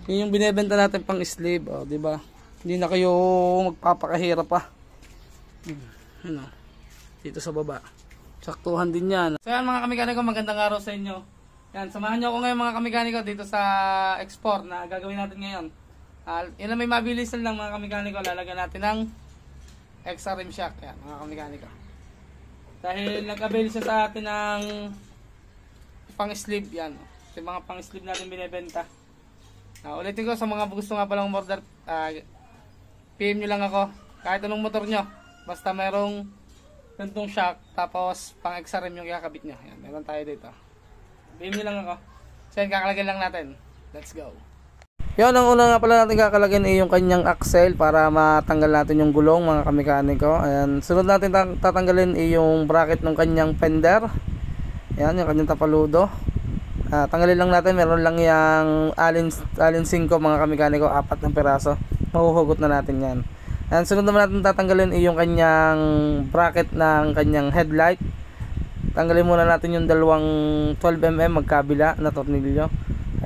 Yun yung binebenta natin pang sleeve, oh, di ba? Hindi na kayo magpapakahirap pa. Ano? Dito sa baba. Saktuhan din 'yan. So yan mga kamekaniko, magandang araw sa inyo. Yan, samahan niyo ako ngayon mga kamekaniko dito sa export na gagawin natin ngayon. Yun na may mabilisan lang mga kamekaniko, lalagyan natin ng extra rim shock yan mga kamekaniko. Dahil nag-avail siya sa atin ng pang sleeve yan. So, yung mga pang sleeve natin binebenta. Ulitin ko sa mga gusto nga palang order, PM nyo lang ako kahit anong motor nyo, basta merong gantong shock tapos pang extra rim yung kakabit nyo. Yan, meron tayo dito. PM nyo lang ako. So yan, kakalagyan lang natin. Let's go. Yan, ang una nga pala natin kakalagyan ay yung kanyang axle para matanggal natin yung gulong mga kamekaniko. Ayan, sunod natin tatanggalin ay yung bracket ng kanyang fender. Yan, yung kanyang tapaludo. Tanggalin lang natin, meron lang yung alin 5 mga kamekaniko, 4 ng piraso. Mahuhugot na natin yan. Ayan, sunod naman natin tatanggalin ay yung kanyang bracket ng kanyang headlight. Tanggalin muna natin yung dalawang 12mm magkabila na tornilyo.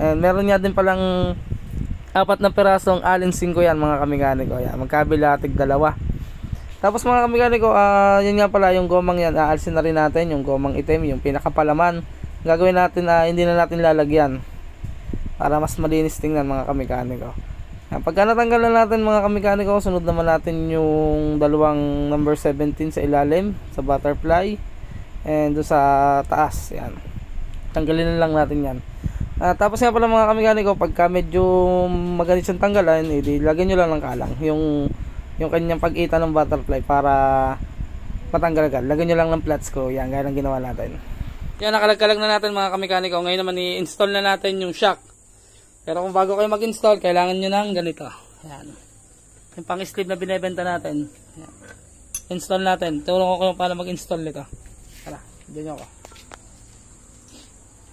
And meron nga din palang 4 na pirasong alin 5 yan mga kamekaniko. Ayan, magkabila tig dalawa. Tapos mga kamekaniko, yun nga pala yung gomang yan, aalsin na rin natin yung gomang itim, yung pinakapalaman. Gagawin natin hindi na natin lalagyan para mas malinis tingnan mga kamekaniko. Pagka natanggal na natin mga kamekaniko, sunod naman natin yung dalawang number 17 sa ilalim, sa butterfly, and doon sa taas. Yan, tanggalin na lang natin yan. Tapos nga pala mga kamekaniko, pagka medyo magalit siyang tanggalan, lagyan nyo lang ng kalang yung kanyang pag-ita ng butterfly para matanggal agad. Lagyan nyo lang ng flat screw. Yan, gaya ng ginawa natin. Yan, nakalagkalag na natin mga kamekaniko. Ngayon naman i-install na natin yung shock. Pero kung bago kayo mag-install, kailangan nyo ng ganito. Yan, yung pang sleeve na binebenta natin. Yan, install natin. Tulong ko kayo para mag-install nito. Tara, dyan nyo ako.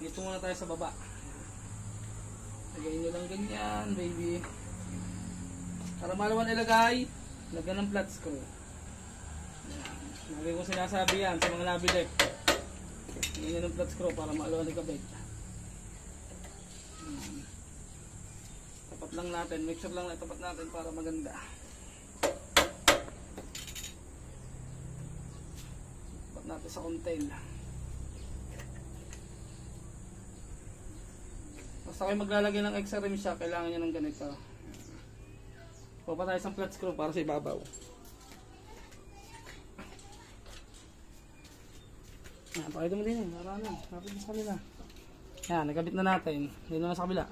Dito muna tayo sa baba. Lagayin nyo lang ganyan, baby. Para malaman ilagay, lagyan ng flat screw. Lagi ko sinasabi yan sa mga nabili. Lagyan ng flat screw para malaman ikabit. Tapat lang natin, make sure lang na tapat natin para maganda. Tapat natin sa contail. Basta kayo maglalagay ng extra rim shock, kailangan nyo ng ganito. Pupa tayo sa flat screw para sa ibabaw. Pakita mo din yun, marami. Kapit sa kanila. Yan, nagkabit na natin. Dito na sa kabila.